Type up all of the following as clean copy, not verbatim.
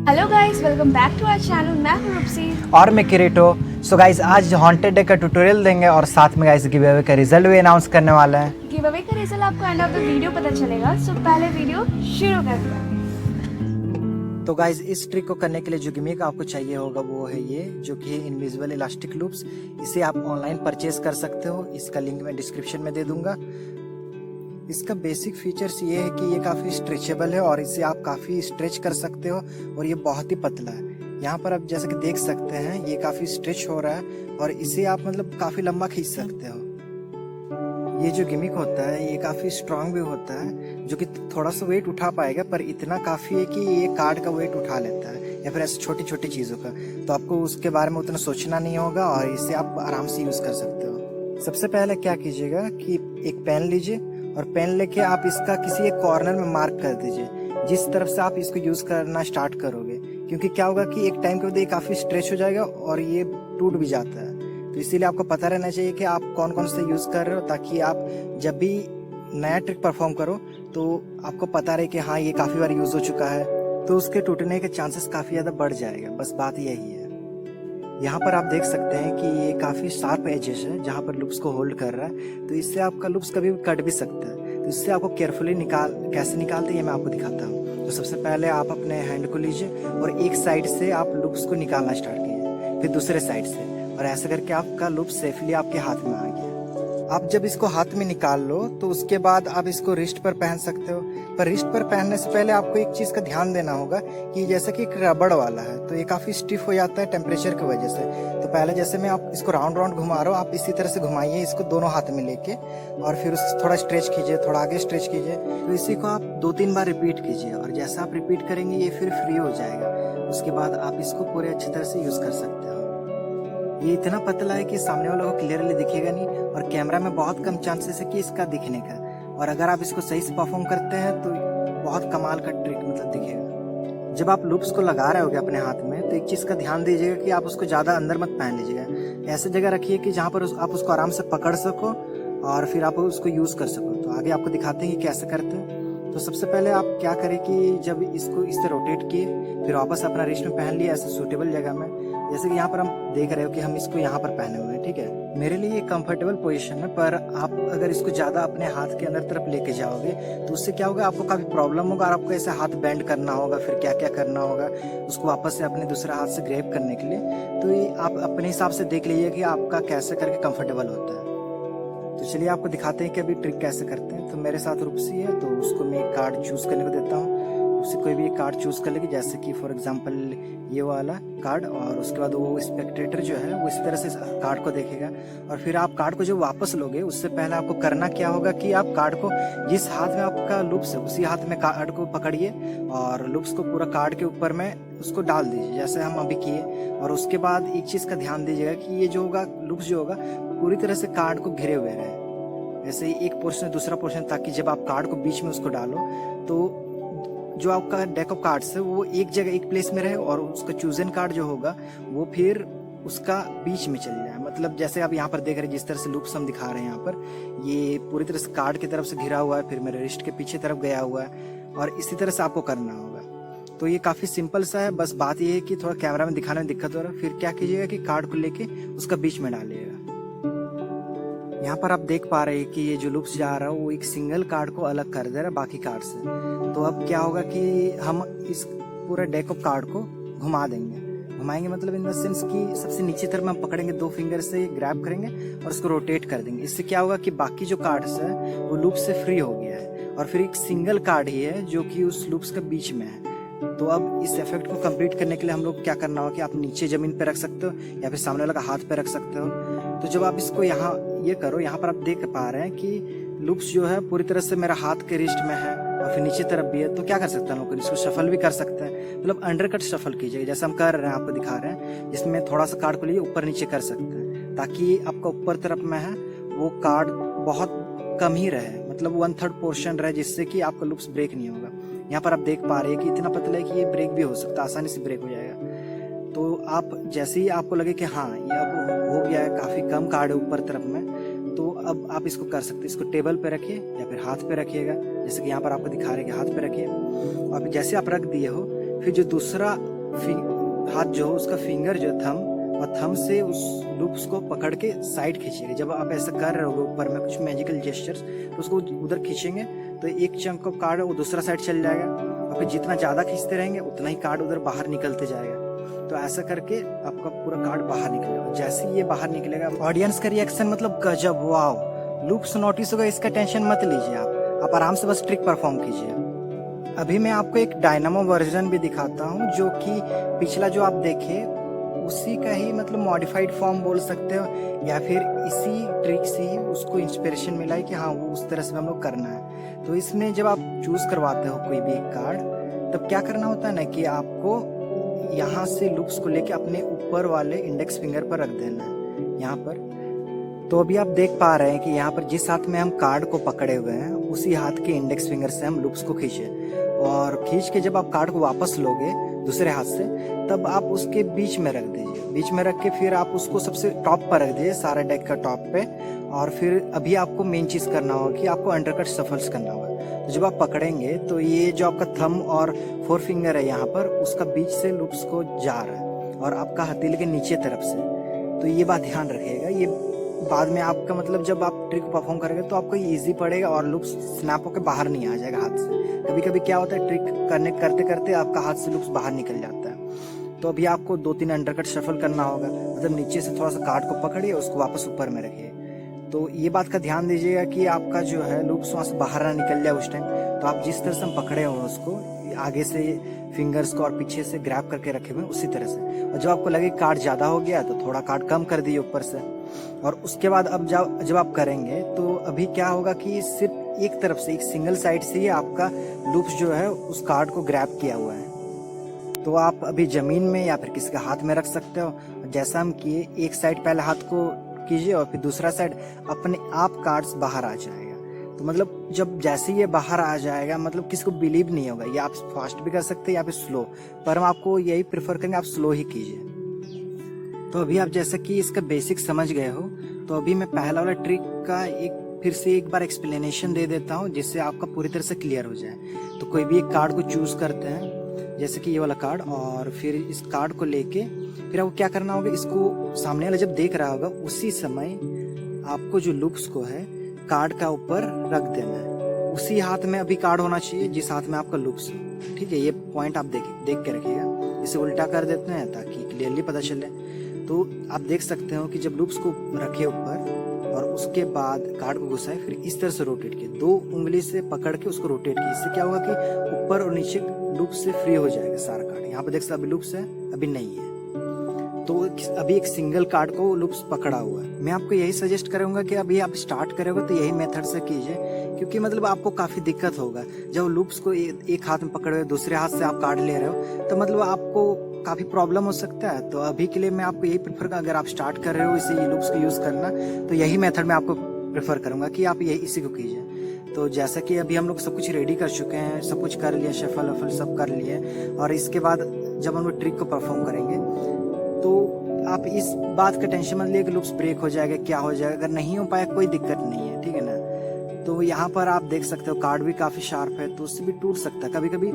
Hello guys, welcome back to our channel. मैं हूं रूपसी और मैं किरीटो। सो गाइस आज हॉन्टेड डे का ट्यूटोरियल देंगे और साथ में गाइस गिव अवे का रिजल्ट भी अनाउंस करने वाला है। गिव अवे का रिजल्ट आपको एंड ऑफ द वीडियो पता चलेगा। सो पहले वीडियो शुरू करते हैं। तो गाइस इस ट्रिक को करने के लिए जो गिमिक आपको चाहिए होगा वो है ये, जो कि है इनविजिबल इलास्टिक लूप्स। इसे आप ऑनलाइन परचेज कर सकते हो, इसका लिंक मैं डिस्क्रिप्शन में दे दूंगा। इसका बेसिक फीचर्स ये है कि ये काफ़ी स्ट्रेचेबल है और इसे आप काफ़ी स्ट्रेच कर सकते हो और ये बहुत ही पतला है। यहाँ पर आप जैसे कि देख सकते हैं ये काफ़ी स्ट्रेच हो रहा है और इसे आप मतलब काफ़ी लंबा खींच सकते हो। ये जो गिमिक होता है ये काफ़ी स्ट्रांग भी होता है, जो कि थोड़ा सा वेट उठा पाएगा पर इतना काफ़ी है कि ये कार्ड का वेट उठा लेता है या फिर ऐसे छोटी छोटी चीज़ों का। तो आपको उसके बारे में उतना सोचना नहीं होगा और इसे आप आराम से यूज़ कर सकते हो। सबसे पहले क्या कीजिएगा कि एक पेन लीजिए और पेन लेके आप इसका किसी एक कॉर्नर में मार्क कर दीजिए, जिस तरफ से आप इसको यूज करना स्टार्ट करोगे। क्योंकि क्या होगा कि एक टाइम के बाद ये काफी स्ट्रेच हो जाएगा और ये टूट भी जाता है। तो इसीलिए आपको पता रहना चाहिए कि आप कौन कौन से यूज कर रहे हो, ताकि आप जब भी नया ट्रिक परफॉर्म करो तो आपको पता रहे कि हाँ ये काफी बार यूज हो चुका है, तो उसके टूटने के चांसेस काफी ज्यादा बढ़ जाएगा। बस बात यही है। यहाँ पर आप देख सकते हैं कि ये काफ़ी शार्प एजेस है जहाँ पर लूप्स को होल्ड कर रहा है, तो इससे आपका लूप्स कभी भी कट भी सकता है। तो इससे आपको केयरफुली कैसे निकालते हैं ये मैं आपको दिखाता हूँ। तो सबसे पहले आप अपने हैंड को लीजिए और एक साइड से आप लूप्स को निकालना स्टार्ट कीजिए, फिर दूसरे साइड से, और ऐसे करके आपका लूप सेफली आपके हाथ में आ गया। आप जब इसको हाथ में निकाल लो तो उसके बाद आप इसको रिस्ट पर पहन सकते हो। पर रिस्ट पर पहनने से पहले आपको एक चीज़ का ध्यान देना होगा कि जैसा कि एक रबड़ वाला है तो ये काफ़ी स्टिफ हो जाता है टेम्परेचर की वजह से। तो पहले जैसे मैं आप इसको राउंड राउंड घुमा रहा हूँ, आप इसी तरह से घुमाइए इसको दोनों हाथ में लेके, और फिर उसको थोड़ा स्ट्रेच कीजिए, थोड़ा आगे स्ट्रेच कीजिए। तो इसी को आप 2-3 बार रिपीट कीजिए और जैसा आप रिपीट करेंगे ये फिर फ्री हो जाएगा। उसके बाद आप इसको पूरे अच्छी तरह से यूज़ कर सकते हो। ये इतना पतला है कि सामने वालों को क्लियरली दिखेगा नहीं और कैमरा में बहुत कम चांसेस है कि इसका दिखने का। और अगर आप इसको सही से परफॉर्म करते हैं तो बहुत कमाल का ट्रिक मतलब दिखेगा। जब आप लूप्स को लगा रहे होगे अपने हाथ में तो एक चीज़ का ध्यान दीजिएगा कि आप उसको ज़्यादा अंदर मत पहन लीजिएगा। ऐसे जगह रखिए कि जहाँ पर आप उसको आराम से पकड़ सको और फिर आप उसको यूज़ कर सको। तो आगे आपको दिखाते हैं कि कैसे करते हैं। तो सबसे पहले आप क्या करें कि जब इसको इससे रोटेट किए फिर वापस अपना रिस्ट में पहन लिया ऐसे सूटेबल जगह में। जैसे कि यहाँ पर हम देख रहे हो कि हम इसको यहाँ पर पहने हुए हैं, ठीक है। मेरे लिए ये कंफर्टेबल पोजीशन है, पर आप अगर इसको ज़्यादा अपने हाथ के अंदर तरफ लेके जाओगे तो उससे क्या होगा, आपको काफ़ी प्रॉब्लम होगा और आपको ऐसे हाथ बेंड करना होगा, फिर क्या क्या करना होगा उसको वापस से अपने दूसरा हाथ से ग्रैब करने के लिए। तो ये आप अपने हिसाब से देख लीजिए कि आपका कैसे करके कंफर्टेबल होता है। तो चलिए आपको दिखाते हैं कि अभी ट्रिक कैसे करते हैं। तो मेरे साथ रूपसी है तो उसको मैं एक कार्ड चूज़ करने को देता हूँ। उससे कोई भी एक कार्ड चूज़ कर लेगी, जैसे कि फॉर एग्जांपल ये वाला कार्ड, और उसके बाद वो स्पेक्टेटर जो है वो इस तरह से कार्ड को देखेगा। और फिर आप कार्ड को जो वापस लोगे उससे पहले आपको करना क्या होगा कि आप कार्ड को जिस हाथ में आपका लूप्स है उसी हाथ में कार्ड को पकड़िए और लूप्स को पूरा कार्ड के ऊपर में उसको डाल दीजिए, जैसे हम अभी किए। और उसके बाद एक चीज़ का ध्यान दीजिएगा कि ये जो होगा लूप्स जो होगा पूरी तरह से कार्ड को घिरे हुए रहे, ऐसे ही एक पोर्शन दूसरा पोर्शन, ताकि जब आप कार्ड को बीच में उसको डालो तो जो आपका डेक ऑफ कार्ड्स है वो एक जगह एक प्लेस में रहे और उसका चूजन कार्ड जो होगा वो फिर उसका बीच में चल जाए। मतलब जैसे आप यहाँ पर देख रहे हैं जिस तरह से लूप्स हम दिखा रहे हैं, यहाँ पर ये पूरी तरह से कार्ड की तरफ से घिरा हुआ है, फिर मेरे रिस्ट के पीछे तरफ गया हुआ है, और इसी तरह से आपको करना होगा। तो ये काफ़ी सिंपल सा है, बस बात ये है कि थोड़ा कैमरा में दिखाने में दिक्कत हो रहा है। फिर क्या कीजिएगा कि कार्ड को लेके उसका बीच में डालिएगा। यहाँ पर आप देख पा रहे हैं कि ये जो लूप्स जा रहा है वो एक सिंगल कार्ड को अलग कर दे रहा है बाकी कार्ड से। तो अब क्या होगा कि हम इस पूरे डेक ऑफ कार्ड को घुमा देंगे। घुमाएंगे मतलब इन द सेंस कि सबसे नीचे तरफ हम पकड़ेंगे, 2 फिंगर से ग्रैब करेंगे और उसको रोटेट कर देंगे। इससे क्या होगा कि बाकी जो कार्ड्स है वो लूप से फ्री हो गया है और फिर एक सिंगल कार्ड ही है जो कि उस लूप्स के बीच में है। तो अब इस इफेक्ट को कंप्लीट करने के लिए हम लोग क्या करना होगा कि आप नीचे जमीन पे रख सकते हो या फिर सामने वाला हाथ पे रख सकते हो। तो जब आप इसको यहाँ ये करो, यहाँ पर आप देख पा रहे हैं कि लूप्स जो है पूरी तरह से मेरा हाथ के रिस्ट में है और फिर नीचे तरफ भी है, तो क्या कर सकते हैं हम लोग इसको शफल भी कर सकते हैं, मतलब अंडरकट शफल कीजिएगा जैसे हम कर रहे हैं, आपको दिखा रहे हैं, जिसमें थोड़ा सा कार्ड को लिए ऊपर नीचे कर सकते हैं ताकि आपका ऊपर तरफ में है वो कार्ड बहुत कम ही रहे, मतलब 1/3 पोर्शन रहे, जिससे कि आपका लूप्स ब्रेक नहीं होगा। यहाँ पर आप देख पा रहे हैं कि इतना पतला है कि ये ब्रेक भी हो सकता है, आसानी से ब्रेक हो जाएगा। तो आप जैसे ही आपको लगे कि हाँ ये अब हो गया है, काफी कम कार्ड है ऊपर तरफ में, तो अब आप इसको कर सकते हैं। इसको टेबल पे रखिए या फिर हाथ पे रखिएगा, जैसे कि यहाँ पर आपको दिखा रहे हैं कि हाथ पे रखिए। और जैसे आप रख दिए हो, फिर जो दूसरा हाथ जो हो उसका फिंगर जो थंब और थंब से उस लूप्स को पकड़ के साइड खींचिएगा। जब आप ऐसा कर रहे होगे ऊपर में कुछ मैजिकल जेस्चर्स, तो उसको उधर खींचेंगे तो एक चंक ऑफ कार्ड वो दूसरा साइड चल जाएगा, और फिर जितना ज्यादा खींचते रहेंगे उतना ही कार्ड उधर बाहर निकलते जाएगा। तो ऐसा करके आपका पूरा कार्ड बाहर निकलेगा। जैसे ही ये बाहर निकलेगा, ऑडियंस का रिएक्शन मतलब गजब, वाव, लूप्स नोटिस होगा, इसका टेंशन मत लीजिए, आप आराम से बस ट्रिक परफॉर्म कीजिए। अभी मैं आपको एक डायनामो वर्जन भी दिखाता हूँ, जो कि पिछला जो आप देखे उसी का ही मतलब मॉडिफाइड फॉर्म बोल सकते हो, या फिर इसी ट्रिक से ही उसको इंस्पिरेशन मिला है कि हाँ वो उस तरह से हम लोग करना है। तो इसमें जब आप चूज करवाते हो कोई भी कार्ड, तब क्या करना होता है ना कि आपको यहाँ से लूप्स को लेके अपने ऊपर वाले इंडेक्स फिंगर पर रख देना है यहाँ पर। तो अभी आप देख पा रहे हैं कि यहाँ पर जिस हाथ में हम कार्ड को पकड़े हुए हैं उसी हाथ के इंडेक्स फिंगर से हम लूप्स को खींचे, और खींच के जब आप कार्ड को वापस लोगे दूसरे हाथ से, तब आप उसके बीच में रख दीजिए। बीच में रख के फिर आप उसको सबसे टॉप पर रख दीजिए, सारा डेक का टॉप पे। और फिर अभी आपको मेन चीज करना होगा कि आपको अंडरकट सफल्स करना होगा। तो जब आप पकड़ेंगे तो ये जो आपका थंब और 4 फिंगर है यहाँ पर, उसका बीच से लूप्स को जा रहा है और आपका हथेली के नीचे तरफ से। तो ये बात ध्यान रखिएगा, ये बाद में आपका मतलब जब आप ट्रिक परफॉर्म करेंगे तो आपको इजी पड़ेगा और लूप्स स्नैप होकर बाहर नहीं आ जाएगा हाथ से। कभी कभी क्या होता है, ट्रिक करते करते आपका हाथ से लूप्स बाहर निकल जाता है। तो अभी आपको 2-3 अंडरकट शफल करना होगा, मतलब नीचे से थोड़ा सा कार्ड को पकड़िए, उसको वापस ऊपर में रखिए। तो ये बात का ध्यान दीजिएगा कि आपका जो है लूप्स वहां से बाहर ना निकल जाए उस टाइम। तो आप जिस तरह से हम पकड़े हुए उसको आगे से फिंगर्स को और पीछे से ग्रैब करके रखे हुए उसी तरह से। और जब आपको लगे कार्ड ज्यादा हो गया तो थोड़ा कार्ड कम कर दिए ऊपर से। और उसके बाद अब जब आप करेंगे तो अभी क्या होगा कि सिर्फ एक तरफ से, एक सिंगल साइड से ही आपका लूप्स जो है उस कार्ड को ग्रैब किया हुआ है। तो आप अभी जमीन में या फिर किसी के हाथ में रख सकते हो। जैसा हम किए, एक साइड पहले हाथ को कीजिए और फिर दूसरा साइड, अपने आप कार्ड्स बाहर आ जाएगा। तो मतलब जब जैसे ये बाहर आ जाएगा, मतलब किसी को बिलीव नहीं होगा। ये आप फास्ट भी कर सकते हैं या फिर स्लो, पर हम आपको यही प्रेफर करेंगे आप स्लो ही कीजिए। तो अभी आप जैसा कि इसका बेसिक समझ गए हो, तो अभी मैं पहला वाला ट्रिक का फिर से एक बार एक्सप्लेनेशन दे देता हूँ, जिससे आपका पूरी तरह से क्लियर हो जाए। तो कोई भी एक कार्ड को चूज करते हैं, जैसे कि ये वाला कार्ड, और फिर इस कार्ड को लेके फिर आपको क्या करना होगा, इसको सामने वाला जब देख रहा होगा उसी समय आपको जो लूप्स को है कार्ड का ऊपर रख देना है। उसी हाथ में अभी कार्ड होना चाहिए जिस हाथ में आपका लूप्स हो, ठीक है। ये पॉइंट आप देख के रखिएगा। इसे उल्टा कर देते हैं ताकि क्लियरली पता चले। तो आप देख सकते हो कि जब लूप्स को रखे ऊपर और उसके बाद कार्ड को घुसाए, फिर इस तरह से रोटेट किए, 2 उंगली से पकड़ के उसको रोटेट किए। इससे क्या होगा कि ऊपर और नीचे लूप्स से फ्री हो जाएगा सारा कार्ड। यहाँ पे देख सकते अभी लूप्स है, अभी नहीं है। तो अभी एक सिंगल कार्ड को लूप्स पकड़ा हुआ है। मैं आपको यही सजेस्ट करूंगा कि अभी आप स्टार्ट करोगे तो यही मेथड से कीजिए, क्योंकि मतलब आपको काफी दिक्कत होगा जब लूप्स को एक हाथ में पकड़े हुए दूसरे हाथ से आप कार्ड ले रहे हो, तो मतलब आपको काफी प्रॉब्लम हो सकता है। तो अभी के लिए मैं आपको यही प्रेफर करूंगा, अगर आप स्टार्ट कर रहे हो इसे लूप्स को यूज करना, तो यही मेथड मैं आपको प्रेफर करूंगा कि आप इसी को कीजिए। तो जैसा कि अभी हम लोग सब कुछ रेडी कर चुके हैं, सब कुछ कर लिया, शफल वफल सब कर लिए, और इसके बाद जब हम लोग ट्रिक को परफॉर्म करेंगे तो आप इस बात का टेंशन मत लिए कि लूप्स ब्रेक हो जाएगा, क्या हो जाएगा। अगर नहीं हो पाया कोई दिक्कत नहीं है, ठीक है ना। तो यहाँ पर आप देख सकते हो कार्ड भी काफी शार्प है, तो उससे भी टूट सकता है। कभी कभी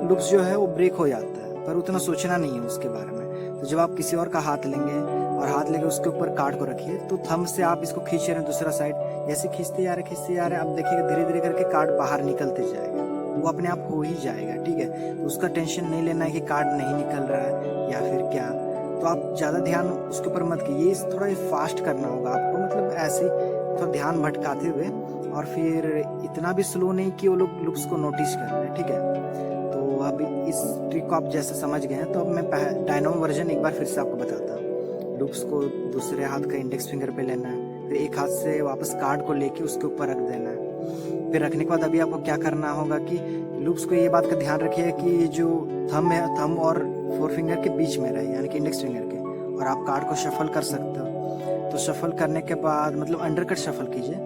लूप्स जो है वो ब्रेक हो जाता है, पर उतना सोचना नहीं है उसके बारे में। तो जब आप किसी और का हाथ लेंगे और हाथ लेके उसके ऊपर कार्ड को रखिए, तो थंब से आप इसको खींच रहे हैं दूसरा साइड, जैसे खींचते जा रहे आप देखिएगा धीरे धीरे करके कार्ड बाहर निकलते जाएगा, वो अपने आप हो ही जाएगा, ठीक है। तो उसका टेंशन नहीं लेना है कि कार्ड नहीं निकल रहा है या फिर क्या। तो आप ज्यादा ध्यान उसके ऊपर मत कीजिए, थोड़ा फास्ट करना होगा आपको, मतलब ऐसे थोड़ा ध्यान भटकाते हुए, और फिर इतना भी स्लो नहीं कि वो लोग लुक्स को नोटिस कर रहे हैं, ठीक है। तो अब इस ट्रिक को आप जैसे समझ गए हैं, तो अब मैं डायनामो वर्जन एक बार फिर से आपको बताता हूँ। लुक्स को दूसरे हाथ का इंडेक्स फिंगर पे लेना है, फिर एक हाथ से वापस कार्ड को लेके उसके ऊपर रख देना है। फिर रखने के बाद अभी आपको क्या करना होगा कि लूप्स को ये बात का ध्यान रखिए कि जो थंब है, थंब और फोर फिंगर के बीच में रहे, यानी कि इंडेक्स फिंगर के। और आप कार्ड को शफल कर सकते हो। तो शफल करने के बाद मतलब अंडरकट शफल कीजिए,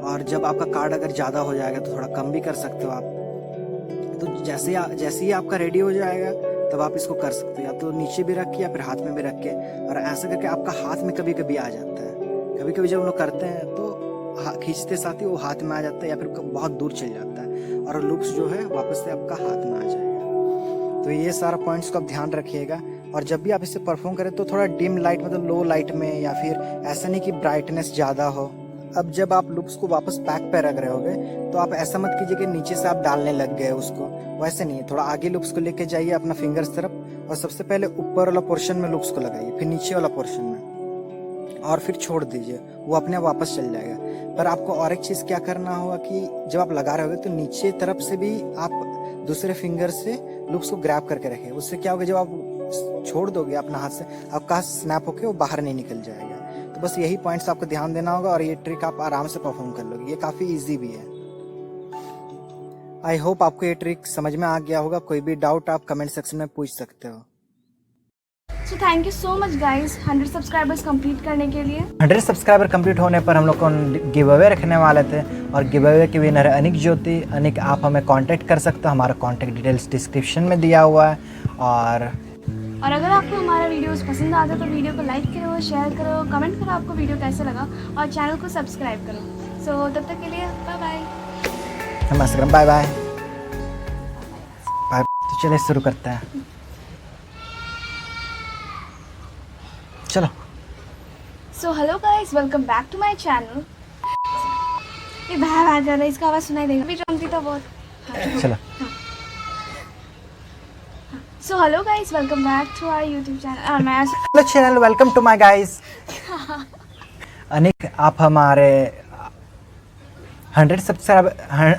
और जब आपका कार्ड अगर ज़्यादा हो जाएगा तो थोड़ा कम भी कर सकते हो आप। तो जैसे ही आपका रेडी हो जाएगा तब आप इसको कर सकते हो, या तो नीचे भी रख के या फिर हाथ में भी रख के। और ऐसा करके आपका हाथ में कभी कभी आ जाता है, कभी कभी जब हम लोग करते हैं तो खींचते साथ ही वो हाथ में आ जाता है या फिर बहुत दूर चल जाता है, और लूप्स जो है वापस से आपका हाथ में आ जाएगा। तो ये सारा पॉइंट्स को आप ध्यान रखिएगा। और जब भी आप इसे परफॉर्म करें तो थोड़ा डिम लाइट मतलब लो लाइट में, या फिर ऐसा नहीं कि ब्राइटनेस ज़्यादा हो। अब जब आप लूप्स को वापस पैक पे रख रहे होगे तो आप ऐसा मत कीजिए कि नीचे से आप डालने लग गए उसको, वैसे नहीं। थोड़ा आगे लूप्स को लेके जाइए अपना फिंगर्स तरफ, और सबसे पहले ऊपर वाला पोर्शन में लूप्स को लगाइए, फिर नीचे वाला पोर्शन में, और फिर छोड़ दीजिए, वो अपने आप वापस चल जाएगा। पर आपको और एक चीज़ क्या करना होगा कि जब आप लगा रहे होगे तो नीचे तरफ से भी आप दूसरे फिंगर से लूप्स को ग्रैब करके रखें। उससे क्या होगा, जब आप छोड़ दोगे अपना हाथ से, आपका हाथ स्नैप होके वो बाहर नहीं निकल जाएगा। तो बस यही पॉइंट्स आपको ध्यान देना होगा, और ये ट्रिक आप आराम से परफॉर्म कर लोगे। ये काफ़ी इजी भी है। आई होप आपको ये ट्रिक समझ में आ गया होगा। कोई भी डाउट आप कमेंट सेक्शन में पूछ सकते हो। So thank you so much guys 100 subscribers complete करने के लिए। 100 सब्सक्राइबर कंप्लीट होने पर हम लोग को गिव अवे रखने वाले थे, और गिव अवे के विनर है अनिक ज्योति। अनिक, आप हमें कांटेक्ट कर सकते हो, हमारा कांटेक्ट डिटेल्स डिस्क्रिप्शन में दिया हुआ है। और अगर आपको हमारा वीडियोस पसंद आता है तो वीडियो को लाइक करो, शेयर करो, कमेंट करो आपको वीडियो कैसा लगा, और चैनल को सब्सक्राइब करो। सो तब तक के लिए बाय बाय। हम बाय बाय। तो चलिए शुरू करते हैं, चलो। So hello guys, welcome back to my channel. ये बाहर आ जा रहा है, इसका आवाज़ सुनाई देगा। अभी जमती तो बहुत। चलो। So hello guys, welcome back to our YouTube channel. और मैं hello channel, welcome to my guys. Anik, आप हमारे 100 सब्सक्राइबर